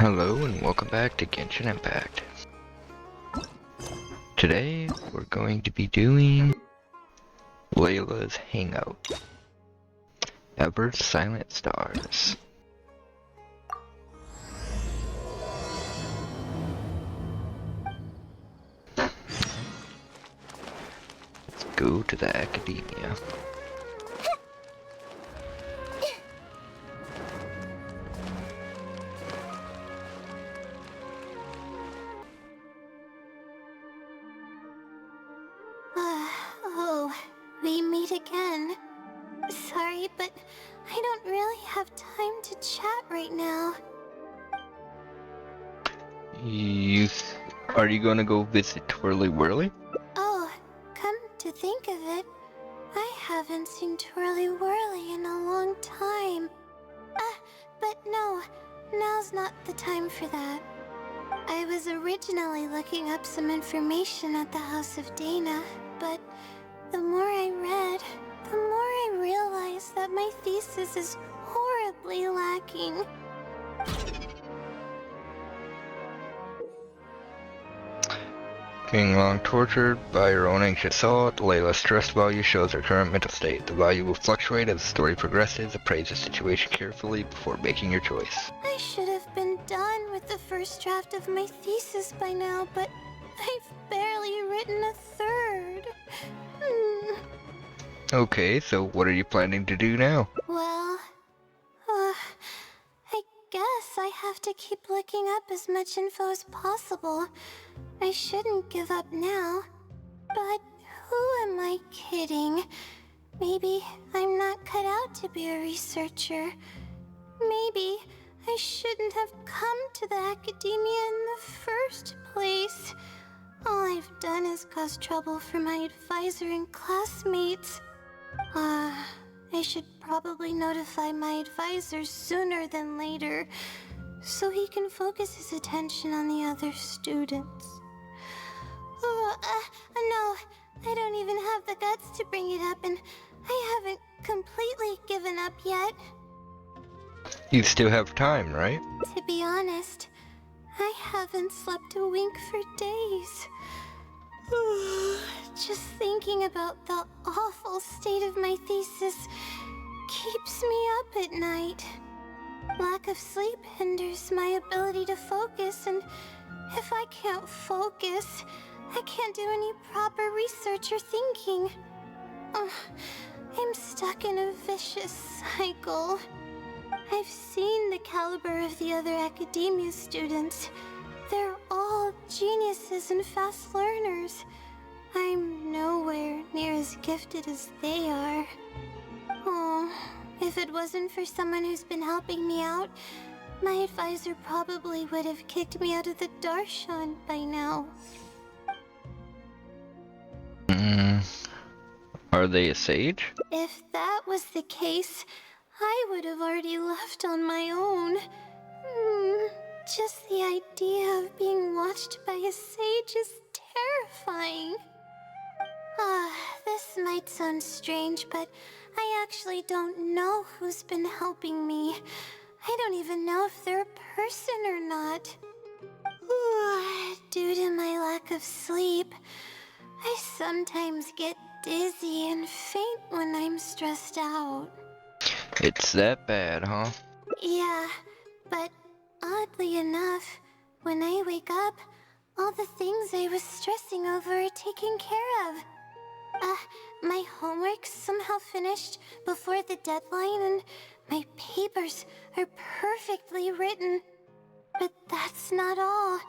Hello and welcome back to Genshin Impact. Today we're going to be doing Layla's Hangout. Ever Silent Stars. Let's go to the academia. Oh, we meet again. Sorry, but I don't really have time to chat right now. Are you gonna go visit Twirly Whirly? Oh, come to think of it, I haven't seen Twirly Whirly in a long time. But no, now's not the time for that. I was originally looking up some information at the House of Dana, but the more I read, the more I realized that my thesis is horribly lacking. Being long tortured by her own anxious thought, Layla's stress value shows her current mental state. The value will fluctuate as the story progresses. Appraise the situation carefully before making your choice. I should have been done with the first draft of my thesis by now, but I've barely written a third. Okay, so what are you planning to do now? Well, I guess I have to keep looking up as much info as possible. I shouldn't give up now. But who am I kidding? Maybe I'm not cut out to be a researcher. Maybe I shouldn't have come to the academia in the first place. All I've done is cause trouble for my advisor and classmates. I should probably notify my advisor sooner than later, so he can focus his attention on the other students. No, I don't even have the guts to bring it up, and I haven't completely given up yet. You still have time, right? To be honest, I haven't slept a wink for days. Just thinking about the awful state of my thesis keeps me up at night. Lack of sleep hinders my ability to focus, and if I can't focus, I can't do any proper research or thinking. I'm stuck in a vicious cycle. I've seen the caliber of the other academia students. They're all geniuses and fast learners. I'm nowhere near as gifted as they are. Oh, if it wasn't for someone who's been helping me out, my advisor probably would have kicked me out of the Darshan by now. Are they a sage? If that was the case, I would have already left on my own. Just the idea of being watched by a sage is terrifying. This might sound strange, but I actually don't know who's been helping me. I don't even know if they're a person or not. Due to my lack of sleep, I sometimes get dizzy and faint when I'm stressed out. It's that bad, huh? Yeah, but oddly enough, when I wake up, all the things I was stressing over are taken care of. My homework's somehow finished before the deadline, and my papers are perfectly written. But that's not all.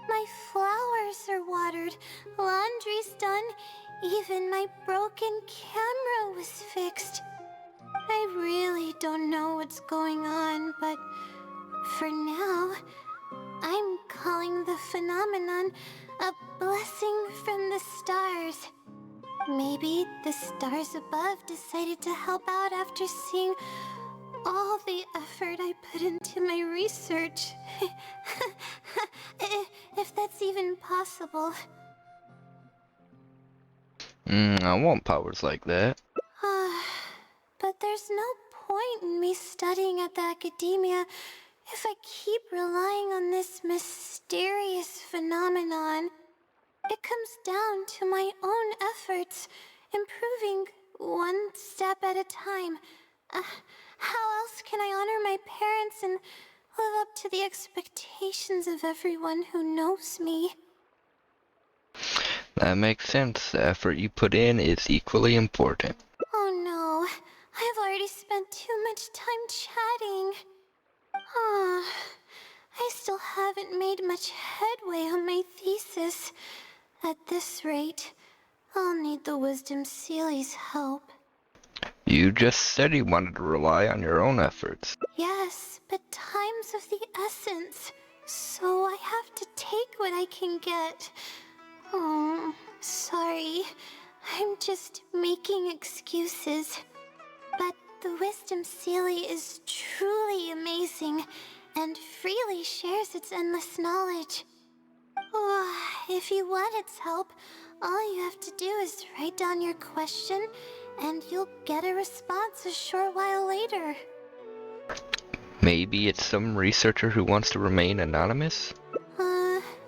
My flowers are watered, laundry's done, even my broken camera was fixed. I really don't know what's going on, but for now, I'm calling the phenomenon a blessing from the stars. Maybe the stars above decided to help out after seeing all the effort I put into my research. If that's even possible. I want powers like that. But there's no point in me studying at the academia if I keep relying on this mysterious phenomenon, it comes down to my own efforts, improving one step at a time. How else can I honor my parents and live up to the expectations of everyone who knows me? That makes sense. The effort you put in is equally important. Oh no, I've already spent too much time chatting. Ah, I still haven't made much headway on my thesis. At this rate, I'll need the Wisdom Seeley's help. You just said you wanted to rely on your own efforts. Yes, but time's of the essence, so I have to take what I can get. Oh, sorry. I'm just making excuses. But the Wisdom Seelie is truly amazing and freely shares its endless knowledge. Oh, if you want its help, all you have to do is write down your question and you'll get a response a short while later. Maybe it's some researcher who wants to remain anonymous?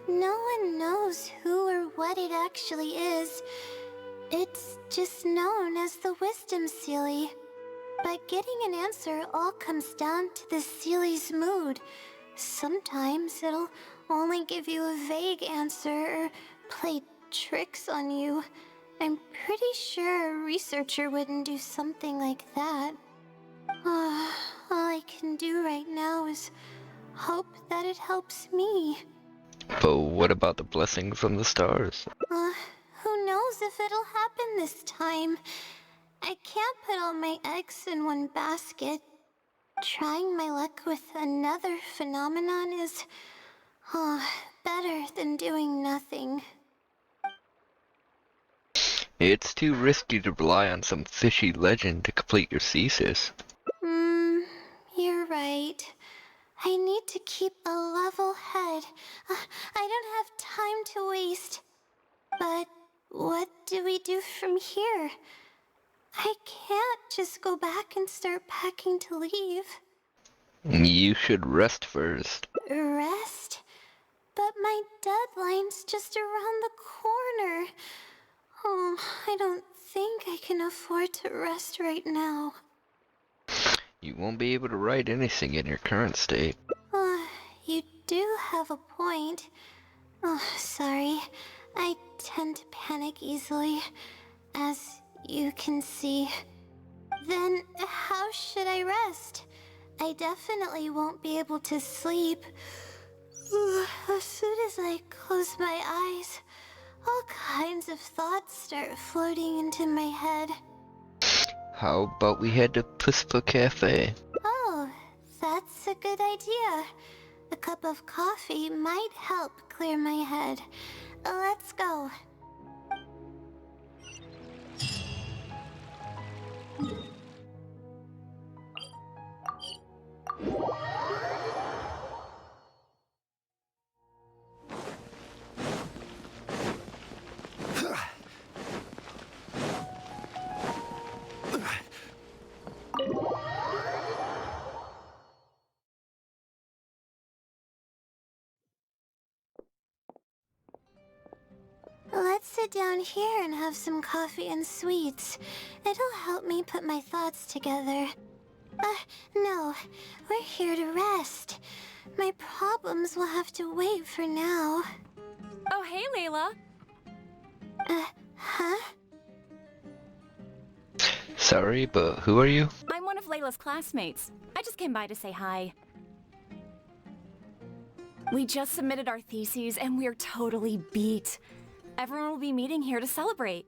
No one knows who or what it actually is. It's just known as the Wisdom Seelie. But getting an answer all comes down to the Seelie's mood. Sometimes it'll only give you a vague answer or play tricks on you. I'm pretty sure a researcher wouldn't do something like that. All I can do right now is hope that it helps me. But what about the blessing from the stars? Who knows if it'll happen this time? I can't put all my eggs in one basket. Trying my luck with another phenomenon is better than doing nothing. It's too risky to rely on some fishy legend to complete your thesis. You're right. I need to keep a level head. I don't have time to waste. But what do we do from here? I can't just go back and start packing to leave. You should rest first. Rest? But my deadline's just around the corner. Oh, I don't think I can afford to rest right now. You won't be able to write anything in your current state. You do have a point. Oh, sorry. I tend to panic easily, as you can see. Then how should I rest? I definitely won't be able to sleep. As soon as I close my eyes, all kinds of thoughts start floating into my head. How about we head to Puspa Cafe? Oh, that's a good idea. A cup of coffee might help clear my head. Let's go. Let's sit down here and have some coffee and sweets. It'll help me put my thoughts together. No. We're here to rest. My problems will have to wait for now. Oh, hey, Layla. Huh? Sorry, but who are you? I'm one of Layla's classmates. I just came by to say hi. We just submitted our theses and we're totally beat. Everyone will be meeting here to celebrate.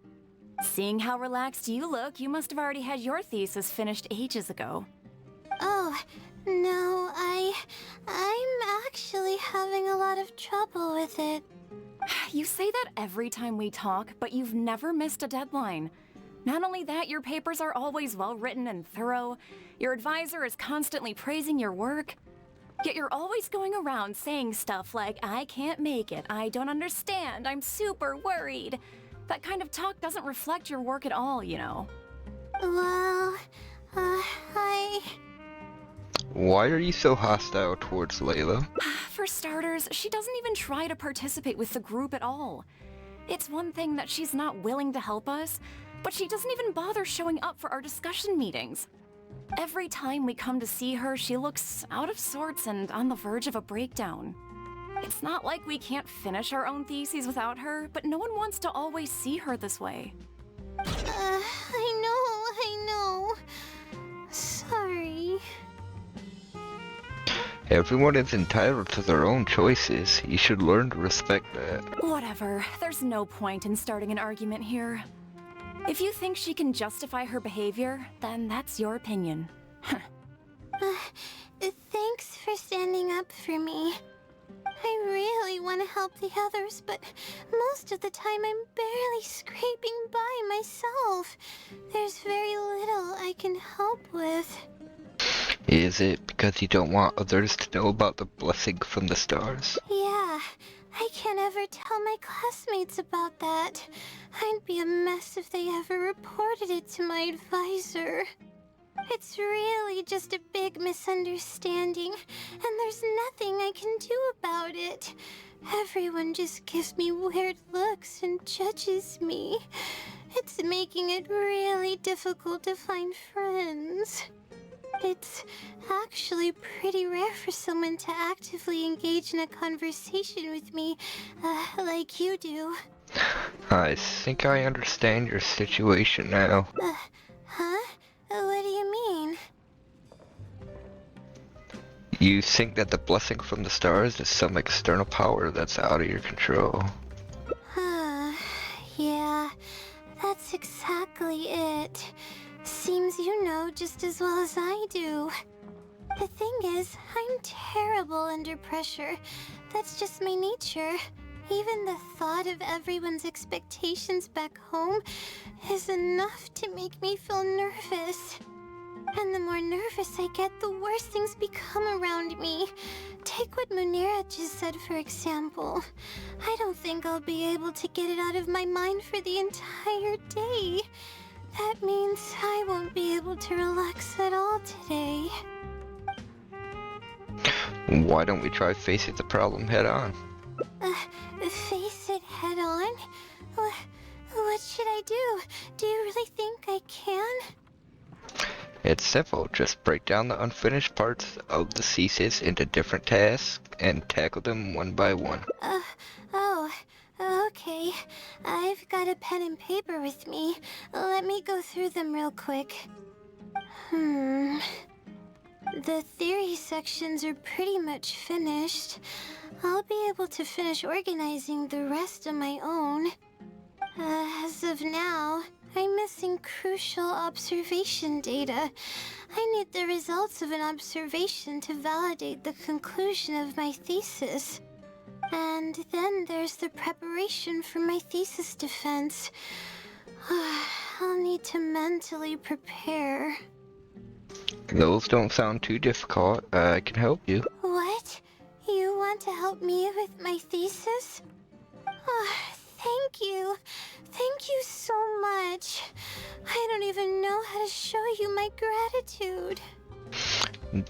Seeing how relaxed you look, you must have already had your thesis finished ages ago. Oh, no, I'm actually having a lot of trouble with it. You say that every time we talk, but you've never missed a deadline. Not only that, your papers are always well written and thorough. Your advisor is constantly praising your work. Yet you're always going around saying stuff like, I can't make it, I don't understand, I'm super worried. That kind of talk doesn't reflect your work at all, you know. Well, Why are you so hostile towards Layla? For starters, she doesn't even try to participate with the group at all. It's one thing that she's not willing to help us, but she doesn't even bother showing up for our discussion meetings. Every time we come to see her, she looks out of sorts and on the verge of a breakdown. It's not like we can't finish our own theses without her, but no one wants to always see her this way. I know. Sorry. Everyone is entitled to their own choices. You should learn to respect that. Whatever, there's no point in starting an argument here. If you think she can justify her behavior, then that's your opinion. Thanks for standing up for me. I really want to help the others, but most of the time I'm barely scraping by myself. There's very little I can help with. Is it because you don't want others to know about the blessing from the stars? Yeah, I can't ever tell my classmates about that. I'd be a mess if they ever reported it to my advisor. It's really just a big misunderstanding, and there's nothing I can do about it. Everyone just gives me weird looks and judges me. It's making it really difficult to find friends. It's actually pretty rare for someone to actively engage in a conversation with me, like you do. I think I understand your situation now. Huh? What do you mean? You think that the blessing from the stars is some external power that's out of your control. Yeah, that's exactly it. Seems you know just as well as I do. The thing is, I'm terrible under pressure. That's just my nature. Even the thought of everyone's expectations back home is enough to make me feel nervous. And the more nervous I get, the worse things become around me. Take what Munira just said, for example. I don't think I'll be able to get it out of my mind for the entire day. That means I won't be able to relax at all today. Why don't we try facing the problem head on? Face it head on? What should I do? Do you really think I can? It's simple. Just break down the unfinished parts of the thesis into different tasks and tackle them one by one. Oh, okay. I've got a pen and paper with me. Let me go through them real quick. The theory sections are pretty much finished. I'll be able to finish organizing the rest on my own. As of now, I'm missing crucial observation data. I need the results of an observation to validate the conclusion of my thesis. And then there's the preparation for my thesis defense. I'll need to mentally prepare. Those don't sound too difficult. I can help you. What? You want to help me with my thesis? Thank you. Thank you so much. I don't even know how to show you my gratitude.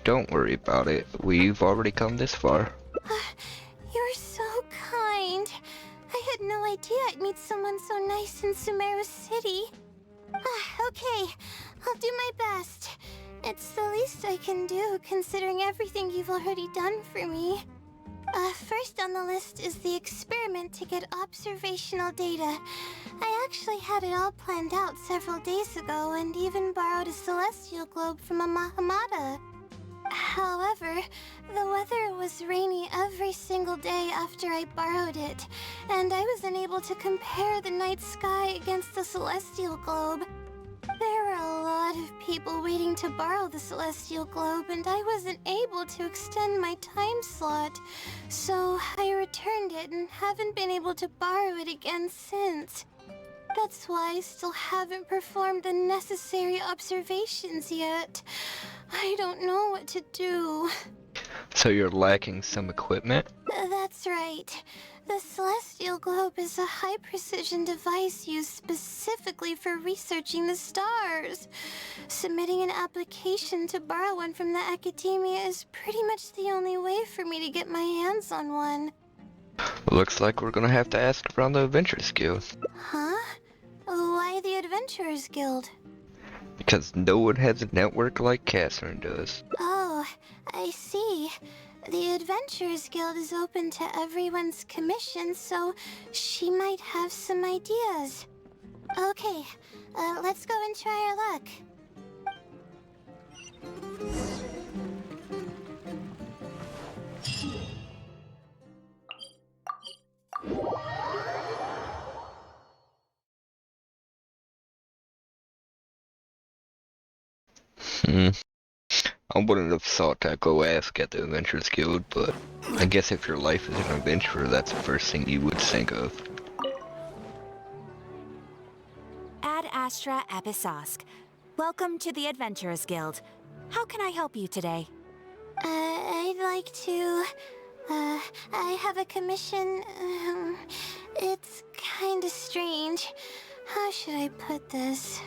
Don't worry about it. We've already come this far. You're so kind. I had no idea I'd meet someone so nice in Sumeru City. Okay, I'll do my best. It's the least I can do, considering everything you've already done for me. First on the list is the experiment to get observational data. I actually had it all planned out several days ago and even borrowed a celestial globe from a Mahamata. However, the weather was rainy every single day after I borrowed it, and I was unable to compare the night sky against the celestial globe. There were a lot of people waiting to borrow the celestial globe, and I wasn't able to extend my time slot. So I returned it and haven't been able to borrow it again since. That's why I still haven't performed the necessary observations yet. I don't know what to do. So you're lacking some equipment? That's right. The Celestial Globe is a high-precision device used specifically for researching the stars. Submitting an application to borrow one from the academia is pretty much the only way for me to get my hands on one. Looks like we're gonna have to ask around the Adventurers Guild. Huh? Why the Adventurers Guild? Because no one has a network like Catherine does. Oh, I see. The Adventurers Guild is open to everyone's commission, so she might have some ideas. Okay, let's go and try our luck. I wouldn't have thought to go ask at the Adventurers Guild, but I guess if your life is an adventurer, that's the first thing you would think of. Ad Astra Episosk. Welcome to the Adventurers Guild. How can I help you today? I'd like to... I have a commission... it's kinda strange. How should I put this?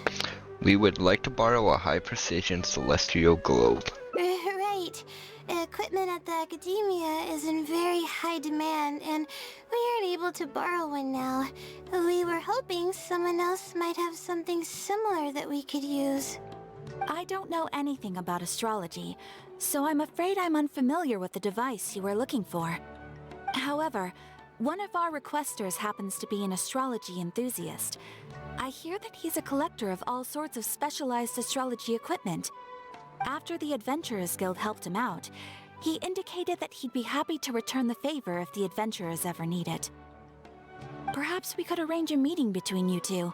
We would like to borrow a high-precision celestial globe. Right. Equipment at the academia is in very high demand, and we aren't able to borrow one now. We were hoping someone else might have something similar that we could use. I don't know anything about astrology, so I'm afraid I'm unfamiliar with the device you are looking for. However, one of our requesters happens to be an astrology enthusiast. I hear that he's a collector of all sorts of specialized astrology equipment. After the Adventurers Guild helped him out, he indicated that he'd be happy to return the favor if the adventurers ever need it. Perhaps we could arrange a meeting between you two.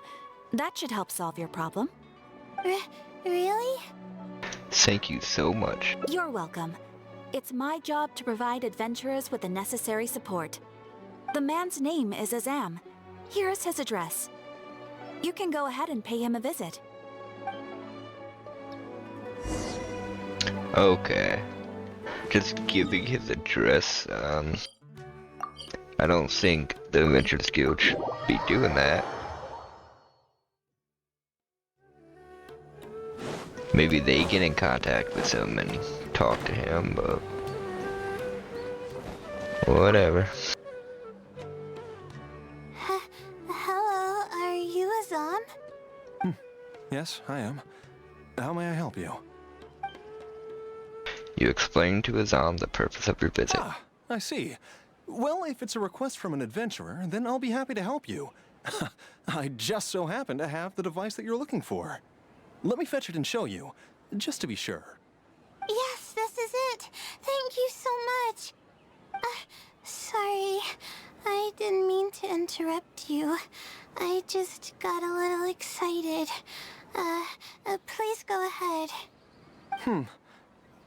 That should help solve your problem. Really? Thank you so much. You're welcome. It's my job to provide adventurers with the necessary support. The man's name is Azam. Here's his address. You can go ahead and pay him a visit. Okay. Just giving his address, I don't think the Adventurers Guild should be doing that. Maybe they get in contact with him and talk to him, but... whatever. Hello, are you Azam? Yes, I am. How may I help you? You explain to Azam the purpose of your visit. Ah, I see. Well, if it's a request from an adventurer, then I'll be happy to help you. I just so happen to have the device that you're looking for. Let me fetch it and show you, just to be sure. Yes, this is it. Thank you so much. Sorry, I didn't mean to interrupt you. I just got a little excited. Please go ahead.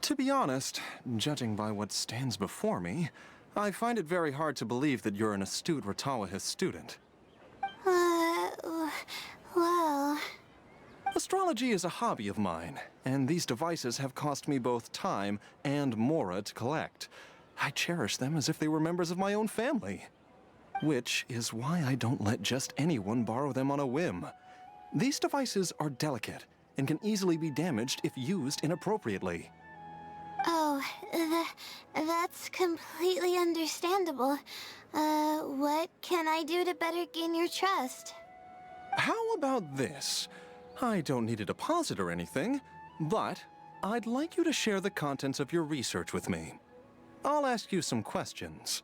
To be honest, judging by what stands before me, I find it very hard to believe that you're an astute Ratawahist student. Well... Astrology is a hobby of mine, and these devices have cost me both time and mora to collect. I cherish them as if they were members of my own family. Which is why I don't let just anyone borrow them on a whim. These devices are delicate and can easily be damaged if used inappropriately. Oh, that's completely understandable. What can I do to better gain your trust? How about this? I don't need a deposit or anything, but I'd like you to share the contents of your research with me. I'll ask you some questions.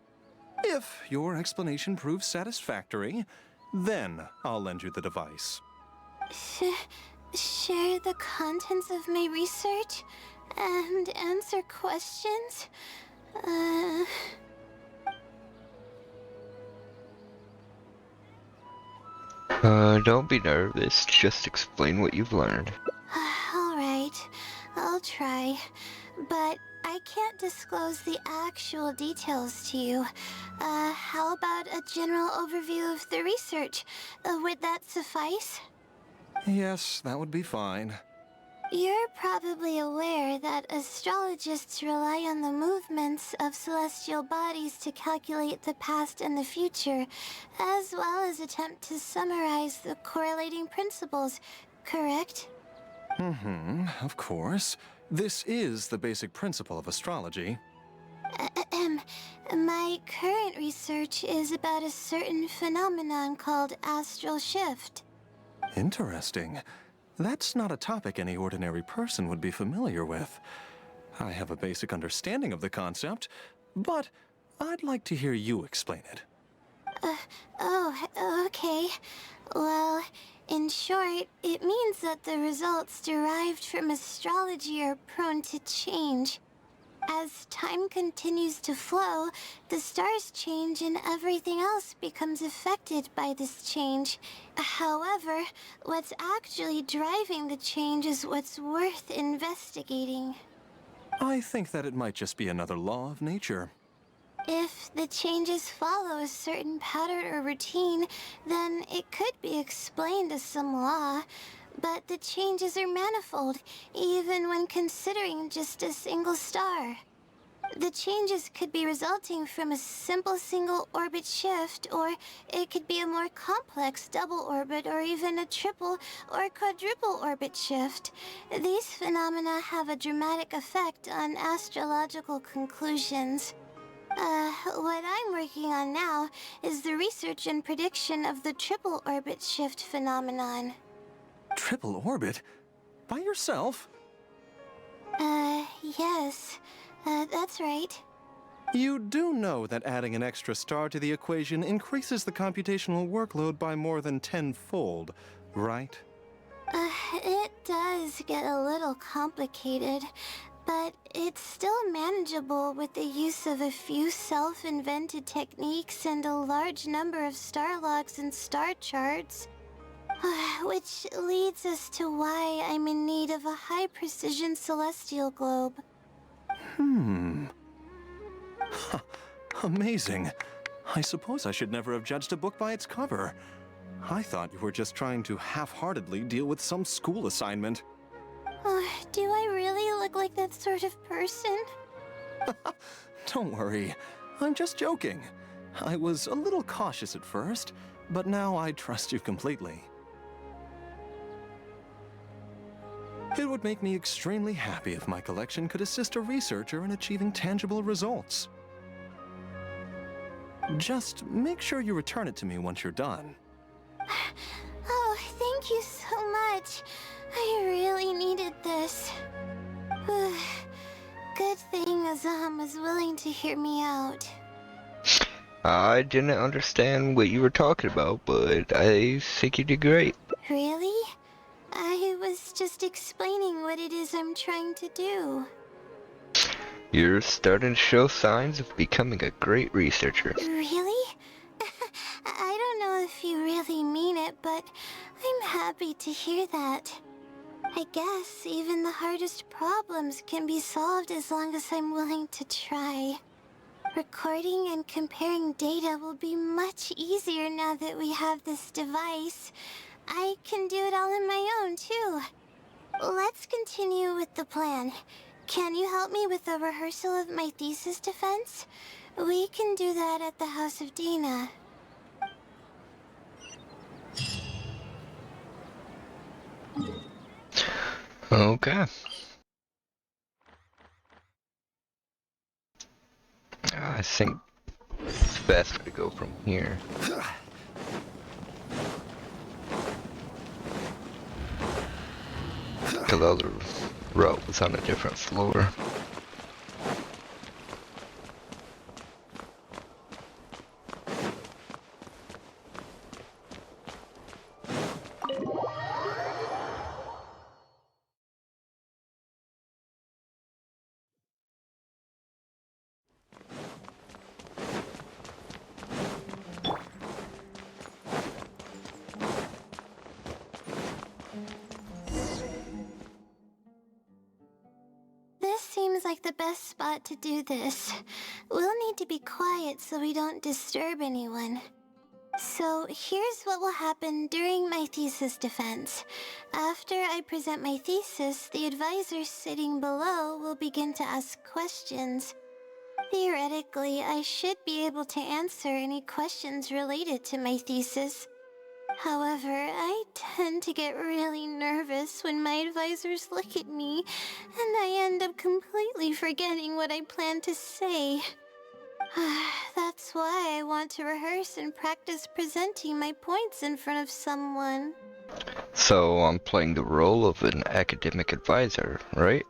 If your explanation proves satisfactory, then I'll lend you the device. Share the contents of my research and answer questions? Don't be nervous, just explain what you've learned. Alright, I'll try. But I can't disclose the actual details to you. How about a general overview of the research? Would that suffice? Yes, that would be fine. You're probably aware that astrologists rely on the movements of celestial bodies to calculate the past and the future, as well as attempt to summarize the correlating principles, correct? Of course. This is the basic principle of astrology. Ahem. My current research is about a certain phenomenon called astral shift. Interesting. That's not a topic any ordinary person would be familiar with. I have a basic understanding of the concept, but I'd like to hear you explain it. Okay. Well, in short, it means that the results derived from astrology are prone to change. As time continues to flow, the stars change and everything else becomes affected by this change. However, what's actually driving the change is what's worth investigating. I think that it might just be another law of nature. If the changes follow a certain pattern or routine, then it could be explained as some law. But the changes are manifold, even when considering just a single star. The changes could be resulting from a simple single orbit shift, or it could be a more complex double orbit, or even a triple or quadruple orbit shift. These phenomena have a dramatic effect on astrological conclusions. What I'm working on now is the research and prediction of the triple orbit shift phenomenon. Triple orbit? By yourself? Yes. That's right. You do know that adding an extra star to the equation increases the computational workload by more than tenfold, right? It does get a little complicated, but it's still manageable with the use of a few self-invented techniques and a large number of star logs and star charts. Which leads us to why I'm in need of a high-precision celestial globe. Amazing. I suppose I should never have judged a book by its cover. I thought you were just trying to half-heartedly deal with some school assignment. Do I really look like that sort of person? Don't worry. I'm just joking. I was a little cautious at first, but now I trust you completely. It would make me extremely happy if my collection could assist a researcher in achieving tangible results. Just make sure you return it to me once you're done. Oh, thank you so much. I really needed this. Good thing Azam was willing to hear me out. I didn't understand what you were talking about, but I think you did great. Really? I was just explaining what it is I'm trying to do. You're starting to show signs of becoming a great researcher. Really? I don't know if you really mean it, but I'm happy to hear that. I guess even the hardest problems can be solved as long as I'm willing to try. Recording and comparing data will be much easier now that we have this device. I can do it all on my own, too. Let's continue with the plan. Can you help me with the rehearsal of my thesis defense? We can do that at the House of Dina. Okay. I think it's faster to go from here. The other route was on a different floor. This seems like the best spot to do this. We'll need to be quiet so we don't disturb anyone. So here's what will happen during my thesis defense. After I present my thesis, the advisor sitting below will begin to ask questions. Theoretically, I should be able to answer any questions related to my thesis. However, I tend to get really nervous when my advisors look at me, and I end up completely forgetting what I plan to say. That's why I want to rehearse and practice presenting my points in front of someone. So I'm playing the role of an academic advisor, right?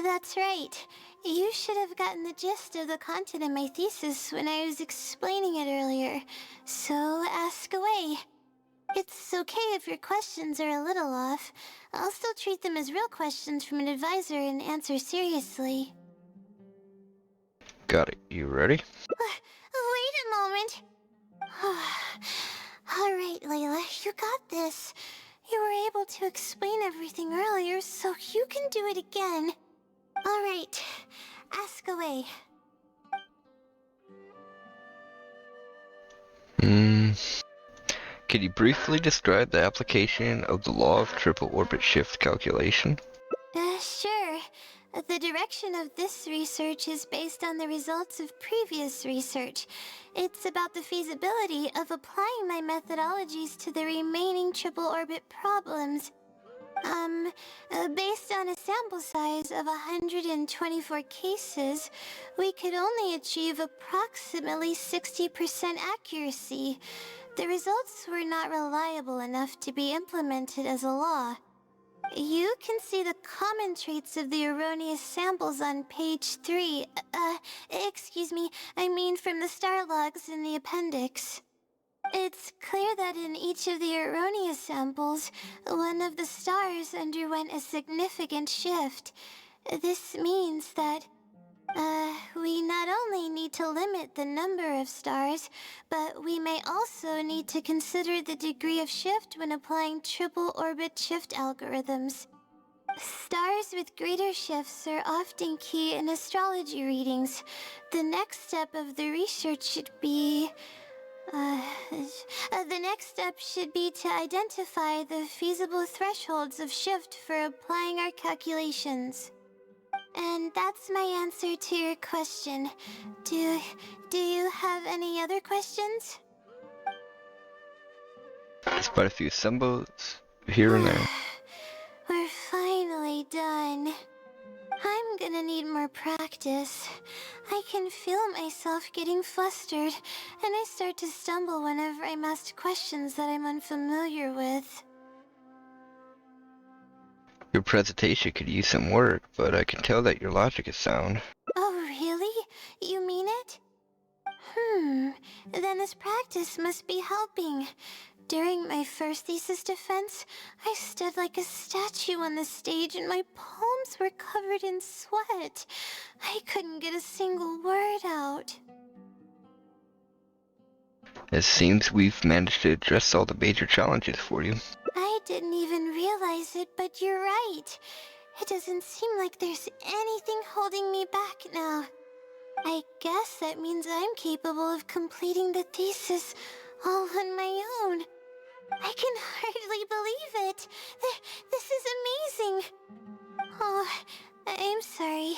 That's right. You should have gotten the gist of the content of my thesis when I was explaining it earlier. So ask away. It's okay if your questions are a little off. I'll still treat them as real questions from an advisor and answer seriously. Got it. You ready? Wait a moment. Alright, Layla, you got this. You were able to explain everything earlier, so you can do it again. Alright, ask away. Can you briefly describe the application of the law of triple orbit shift calculation? Sure. The direction of this research is based on the results of previous research. It's about the feasibility of applying my methodologies to the remaining triple orbit problems. Based on a sample size of 124 cases, we could only achieve approximately 60% accuracy. The results were not reliable enough to be implemented as a law. You can see the common traits of the erroneous samples on page 3. Excuse me, I mean from the star logs in the appendix. It's clear that in each of the erroneous samples, one of the stars underwent a significant shift. This means that, we not only need to limit the number of stars, but we may also need to consider the degree of shift when applying triple orbit shift algorithms. Stars with greater shifts are often key in astrology readings. The next step of the research should be... the next step should be to identify the feasible thresholds of shift for applying our calculations. And that's my answer to your question. Do you have any other questions? Despite a few symbols here and there. We're finally done. I'm gonna need more practice. I can feel myself getting flustered, and I start to stumble whenever I'm asked questions that I'm unfamiliar with. Your presentation could use some work, but I can tell that your logic is sound. Oh, really? You mean it? Then this practice must be helping. During my first thesis defense, I stood like a statue on the stage and my palms were covered in sweat. I couldn't get a single word out. It seems we've managed to address all the major challenges for you. I didn't even realize it, but you're right. It doesn't seem like there's anything holding me back now. I guess that means I'm capable of completing the thesis all on my own. I can hardly believe it. This is amazing. Oh, I'm sorry.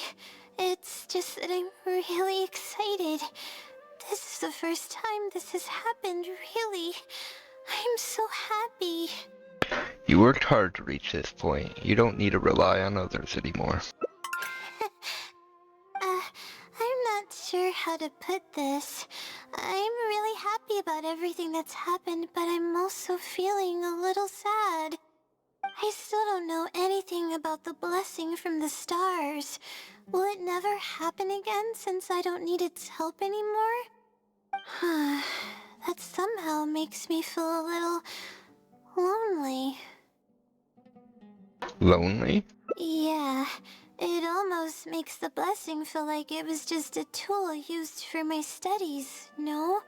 It's just that I'm really excited. This is the first time this has happened, really. I'm so happy. You worked hard to reach this point. You don't need to rely on others anymore. I'm not sure how to put this. I'm really happy about everything that's happened, but I'm also feeling a little sad. I still don't know anything about the blessing from the stars. Will it never happen again since I don't need its help anymore? That somehow makes me feel a little lonely. Lonely? Yeah, it almost makes the blessing feel like it was just a tool used for my studies, no?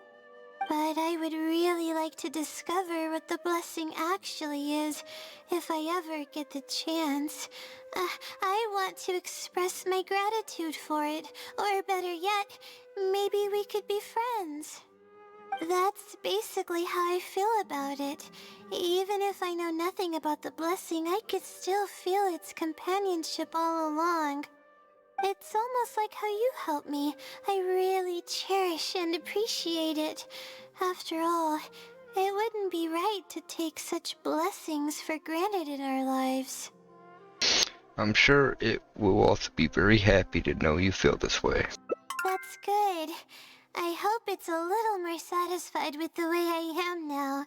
But I would really like to discover what the blessing actually is, if I ever get the chance. I want to express my gratitude for it, or better yet, maybe we could be friends. That's basically how I feel about it. Even if I know nothing about the blessing, I could still feel its companionship all along. It's almost like how you helped me. I really cherish and appreciate it. After all, it wouldn't be right to take such blessings for granted in our lives. I'm sure it will also be very happy to know you feel this way. That's good. I hope it's a little more satisfied with the way I am now.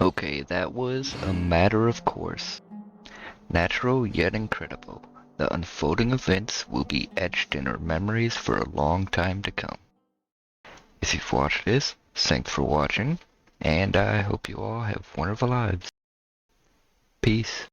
Okay, that was a matter of course. Natural yet incredible. The unfolding events will be etched in our memories for a long time to come. If you've watched this, thanks for watching, and I hope you all have wonderful lives. Peace.